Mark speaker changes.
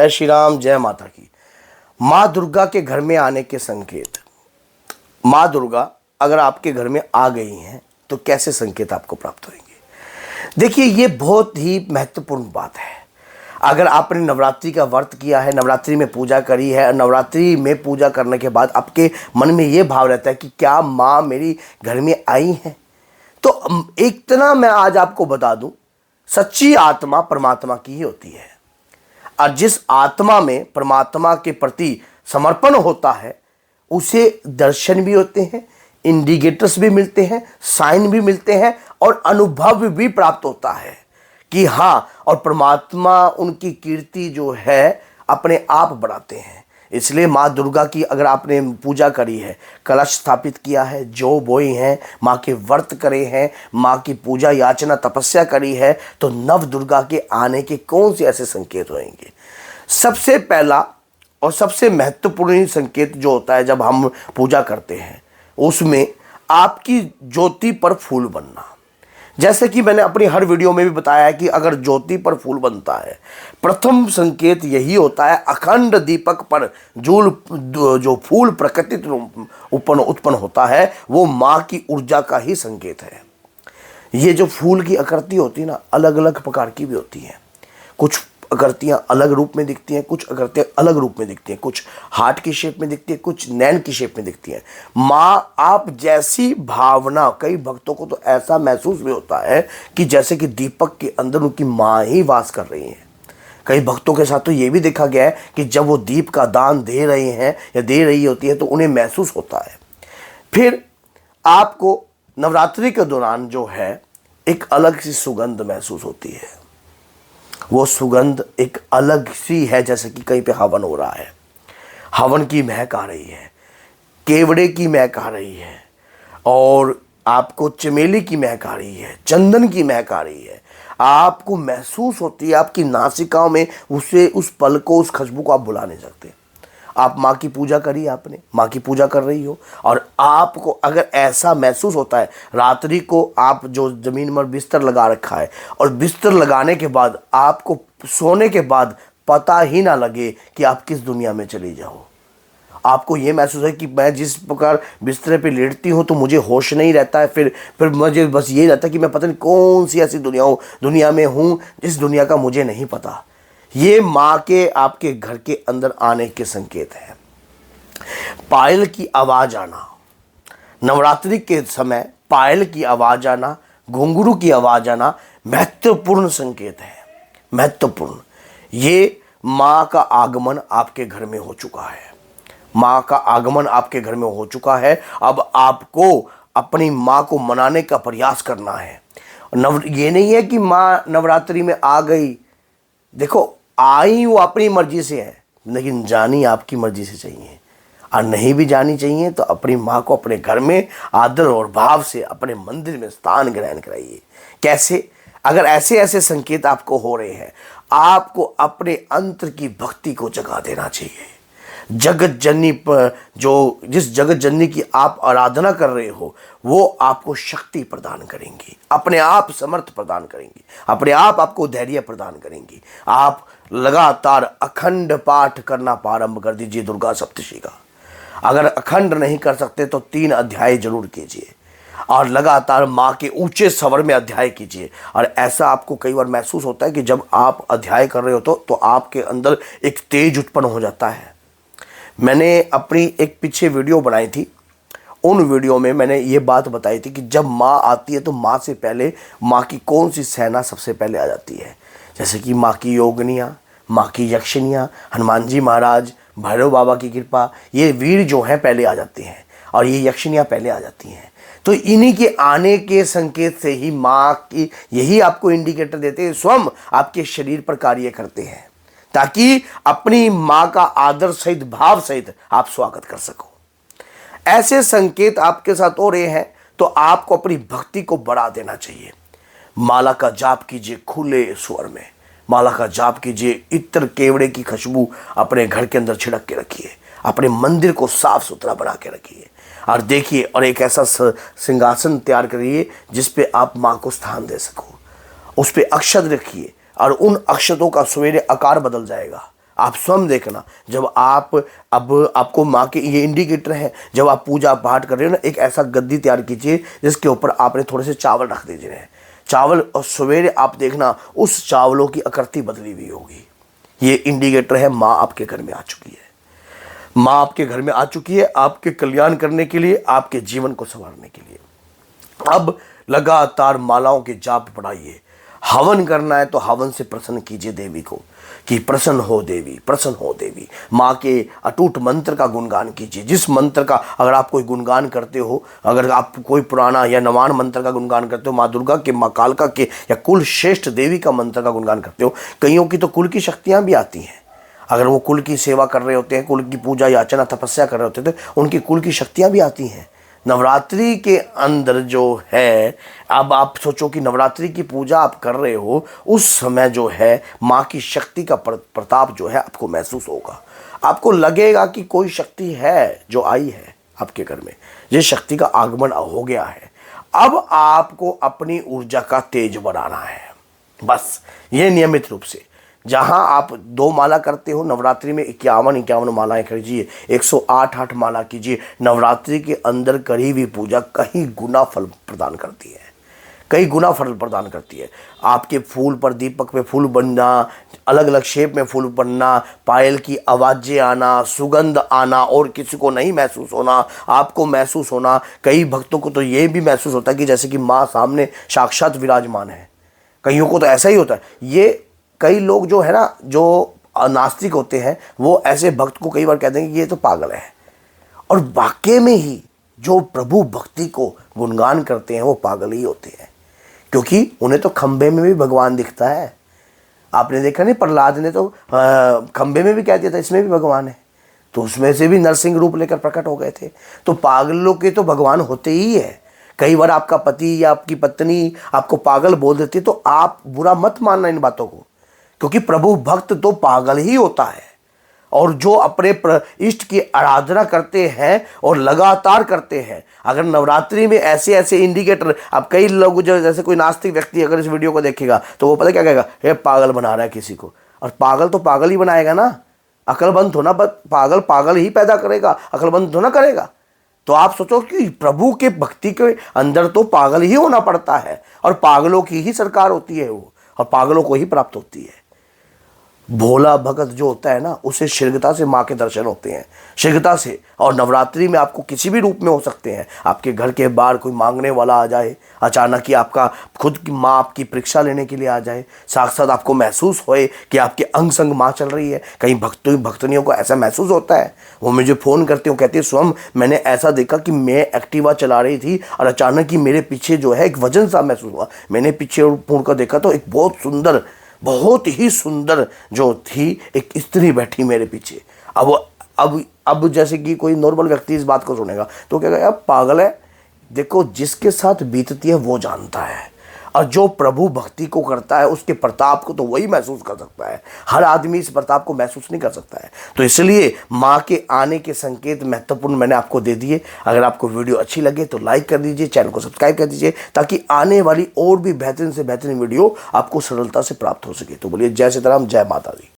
Speaker 1: जय श्री राम, जय माता की। माँ दुर्गा के घर में आने के संकेत। माँ दुर्गा अगर आपके घर में आ गई हैं तो कैसे संकेत आपको प्राप्त होंगे? देखिए, ये बहुत ही महत्वपूर्ण बात है। अगर आपने नवरात्रि का व्रत किया है, नवरात्रि में पूजा करी है, नवरात्रि में पूजा करने के बाद आपके मन में ये भाव रहता है कि क्या माँ मेरी घर में आई है, तो इतना मैं आज आपको बता दूं, सच्ची आत्मा परमात्मा की ही होती है। और जिस आत्मा में परमात्मा के प्रति समर्पण होता है उसे दर्शन भी होते हैं, इंडिकेटर्स भी मिलते हैं, साइन भी मिलते हैं और अनुभव भी प्राप्त होता है कि हाँ, और परमात्मा उनकी कीर्ति जो है अपने आप बढ़ाते हैं। इसलिए माँ दुर्गा की अगर आपने पूजा करी है, कलश स्थापित किया है, जौ बोई हैं, माँ के व्रत करे हैं, माँ की पूजा याचना तपस्या करी है, तो नव दुर्गा के आने के कौन से ऐसे संकेत होंगे? सबसे पहला और सबसे महत्वपूर्ण संकेत जो होता है जब हम पूजा करते हैं, उसमें आपकी ज्योति पर फूल बनना। जैसे कि मैंने अपनी हर वीडियो में भी बताया है कि अगर ज्योति पर फूल बनता है, प्रथम संकेत यही होता है, अखंड दीपक पर जो फूल प्रकटित उत्पन्न होता है वो माँ की ऊर्जा का ही संकेत है। ये जो फूल की आकृति होती है ना, अलग अलग प्रकार की भी होती हैं। कुछ आकृतियाँ अलग रूप में दिखती हैं, कुछ आकृतियाँ अलग रूप में दिखती हैं, कुछ हार्ट की शेप में दिखती है, कुछ नैन की शेप में दिखती हैं। माँ आप जैसी भावना, कई भक्तों को तो ऐसा महसूस भी होता है कि जैसे कि दीपक के अंदर उनकी माँ ही वास कर रही हैं। कई भक्तों के साथ तो ये भी देखा गया है कि जब वो दीप का दान दे रहे हैं या दे रही होती है तो उन्हें महसूस होता है। फिर आपको नवरात्रि के दौरान जो है एक अलग सी सुगंध महसूस होती है। वो सुगंध एक अलग सी है, जैसे कि कहीं पे हवन हो रहा है, हवन की महक आ रही है, केवड़े की महक आ रही है, और आपको चमेली की महक आ रही है, चंदन की महक आ रही है। आपको महसूस होती है, आपकी नासिकाओं में उस पल को, उस खुशबू को आप भुला नहीं सकते। आप माँ की पूजा करिए, आपने माँ की पूजा कर रही हो और आपको अगर ऐसा महसूस होता है, रात्रि को आप जो ज़मीन पर बिस्तर लगा रखा है और बिस्तर लगाने के बाद आपको सोने के बाद पता ही ना लगे कि आप किस दुनिया में चली जाओ। आपको ये महसूस है कि मैं जिस प्रकार बिस्तर पे लेटती हूँ तो मुझे होश नहीं रहता है, फिर मुझे बस ये रहता है कि मैं पता नहीं कौन सी ऐसी दुनिया में हूँ जिस दुनिया का मुझे नहीं पता। ये माँ के आपके घर के अंदर आने के संकेत हैं। पायल की आवाज़ आना, नवरात्रि के समय पायल की आवाज़ आना, घुंघरू की आवाज़ आना महत्वपूर्ण संकेत है। महत्वपूर्ण, ये माँ का आगमन आपके घर में हो चुका है। माँ का आगमन आपके घर में हो चुका है। अब आपको अपनी माँ को मनाने का प्रयास करना है। ये नहीं है कि माँ नवरात्रि में आ गई, देखो आई वो अपनी मर्जी से है, लेकिन जानी आपकी मर्जी से चाहिए। और नहीं भी जानी चाहिए तो अपनी माँ को अपने घर में आदर और भाव से अपने मंदिर में स्थान ग्रहण कराइए। कैसे? अगर ऐसे ऐसे संकेत आपको हो रहे हैं, आपको अपने अंतर की भक्ति को जगा देना चाहिए। जगत जननी पर जिस जगत जननी की आप आराधना कर रहे हो वो आपको शक्ति प्रदान करेंगी, अपने आप समर्थ प्रदान करेंगी, अपने आप आपको धैर्य प्रदान करेंगी। आप लगातार अखंड पाठ करना प्रारंभ कर दीजिए दुर्गा सप्तशती का। अगर अखंड नहीं कर सकते तो 3 अध्याय जरूर कीजिए और लगातार माँ के ऊंचे स्वर में अध्याय कीजिए। और ऐसा आपको कई बार महसूस होता है कि जब आप अध्याय कर रहे हो तो आपके अंदर एक तेज उत्पन्न हो जाता है। मैंने अपनी एक पीछे वीडियो बनाई थी, उन वीडियो में मैंने ये बात बताई थी कि जब माँ आती है तो माँ से पहले माँ की कौन सी सेना सबसे पहले आ जाती है। जैसे कि माँ की योगिनियाँ, माँ की यक्षिनियाँ, हनुमान जी महाराज, भैरव बाबा की कृपा, ये वीर जो हैं पहले आ जाते हैं और ये यक्षिनियाँ पहले आ जाती हैं। तो इन्हीं के आने के संकेत से ही माँ की यही आपको इंडिकेटर देते हैं, स्वयं आपके शरीर पर कार्य करते हैं ताकि अपनी माँ का आदर सहित भाव सहित आप स्वागत कर सको। ऐसे संकेत आपके साथ हो रहे हैं तो आपको अपनी भक्ति को बढ़ा देना चाहिए। माला का जाप कीजिए खुले स्वर में, माला का जाप कीजिए, इत्र केवड़े की खुशबू अपने घर के अंदर छिड़क के रखिए, अपने मंदिर को साफ सुथरा बना के रखिए और देखिए, और एक ऐसा सिंहासन तैयार करिए जिस पे आप माँ को स्थान दे सको। उस पे अक्षत रखिए और उन अक्षतों का सवेरे आकार बदल जाएगा। आप स्वयं देखना, जब आप अब आपको माँ के ये इंडिकेटर है, जब आप पूजा पाठ कर रहे हो ना, एक ऐसा गद्दी तैयार कीजिए जिसके ऊपर आपने थोड़े से चावल रख दीजिए, चावल, और सवेरे आप देखना उस चावलों की आकृति बदली हुई होगी। ये इंडिकेटर है माँ आपके घर में आ चुकी है, माँ आपके घर में आ चुकी है आपके कल्याण करने के लिए, आपके जीवन को संवारने के लिए। अब लगातार मालाओं के जाप पढ़ाइए। हवन करना है तो हवन से प्रसन्न कीजिए देवी को, कि प्रसन्न हो देवी, प्रसन्न हो देवी। माँ के अटूट मंत्र का गुणगान कीजिए। जिस मंत्र का अगर आप कोई गुणगान करते हो, अगर आप कोई पुराना या नवान मंत्र का गुणगान करते हो, माँ दुर्गा के, माँ कालका के या कुल श्रेष्ठ देवी का मंत्र का गुणगान करते हो, कईयों की तो कुल की शक्तियाँ भी आती हैं। अगर वो कुल की सेवा कर रहे होते हैं, कुल की पूजा याचना तपस्या कर रहे होते थे, उनकी कुल की शक्तियाँ भी आती हैं। नवरात्रि के अंदर जो है, अब आप सोचो कि नवरात्रि की पूजा आप कर रहे हो, उस समय जो है माँ की शक्ति का प्रताप जो है आपको महसूस होगा। आपको लगेगा कि कोई शक्ति है जो आई है आपके घर में, ये शक्ति का आगमन हो गया है। अब आपको अपनी ऊर्जा का तेज बढ़ाना है, बस ये नियमित रूप से। जहां आप 2 माला करते हो, नवरात्रि में 51 मालाएं कीजिए, 108 माला कीजिए। नवरात्रि के अंदर करी हुई पूजा कहीं गुना फल प्रदान करती है, कई गुना फल प्रदान करती है। आपके फूल पर, दीपक पे फूल बनना, अलग अलग शेप में फूल बनना, पायल की आवाज़ें आना, सुगंध आना, और किसी को नहीं महसूस होना, आपको महसूस होना। कई भक्तों को तो ये भी महसूस होता है कि जैसे कि माँ सामने साक्षात विराजमान है। कईयों को तो ऐसा ही होता है। ये कई लोग जो है ना, जो नास्तिक होते हैं, वो ऐसे भक्त को कई बार कहते हैं कि ये तो पागल है। और वाकई में ही जो प्रभु भक्ति को गुणगान करते हैं वो पागल ही होते हैं, क्योंकि उन्हें तो खंबे में भी भगवान दिखता है। आपने देखा नहीं, प्रहलाद ने तो खंबे में भी कह दिया था इसमें भी भगवान है, तो उसमें से भी नरसिंह रूप लेकर प्रकट हो गए थे। तो पागलों के तो भगवान होते ही है। कई बार आपका पति या आपकी पत्नी आपको पागल बोल देती है, तो आप बुरा मत मानना इन बातों को, क्योंकि प्रभु भक्त तो पागल ही होता है। और जो अपने इष्ट की आराधना करते हैं और लगातार करते हैं, अगर नवरात्रि में ऐसे ऐसे इंडिकेटर, अब कई लोग जो, जैसे कोई नास्तिक व्यक्ति अगर इस वीडियो को देखेगा तो वो पता क्या कहेगा, ये पागल बना रहा है किसी को। और पागल तो पागल ही बनाएगा ना, अकलमंद हो ना, पागल पागल ही पैदा करेगा, अकलमंद हो ना करेगा। तो आप सोचो कि प्रभु के भक्ति के अंदर तो पागल ही होना पड़ता है, और पागलों की ही सरकार होती है वो, और पागलों को ही प्राप्त होती है। भोला भगत जो होता है ना, उसे शीघ्रता से माँ के दर्शन होते हैं, शीघ्रता से। और नवरात्रि में आपको किसी भी रूप में हो सकते हैं। आपके घर के बाहर कोई मांगने वाला आ जाए, अचानक ही आपका खुद की माँ आपकी परीक्षा लेने के लिए आ जाए, साक्षात आपको महसूस होए कि आपके अंग संग माँ चल रही है। कई भक्तनियों को ऐसा महसूस होता है, वो मुझे फ़ोन करते हो, कहती है स्वयं मैंने ऐसा देखा कि मैं एक्टिवा चला रही थी और अचानक ही मेरे पीछे जो है एक वजन सा महसूस हुआ। मैंने पीछे मुड़ कर देखा तो एक बहुत ही सुंदर जो थी एक स्त्री बैठी मेरे पीछे। अब जैसे कि कोई नॉर्मल व्यक्ति इस बात को सुनेगा तो क्या कहेगा, पागल है। देखो, जिसके साथ बीतती है वो जानता है, और जो प्रभु भक्ति को करता है उसके प्रताप को तो वही महसूस कर सकता है। हर आदमी इस प्रताप को महसूस नहीं कर सकता है। तो इसलिए माँ के आने के संकेत महत्वपूर्ण मैंने आपको दे दिए। अगर आपको वीडियो अच्छी लगे तो लाइक कर दीजिए, चैनल को सब्सक्राइब कर दीजिए, ताकि आने वाली और भी बेहतरीन से बेहतरीन वीडियो आपको सरलता से प्राप्त हो सके। तो बोलिए जय सीताराम, जय माता दी।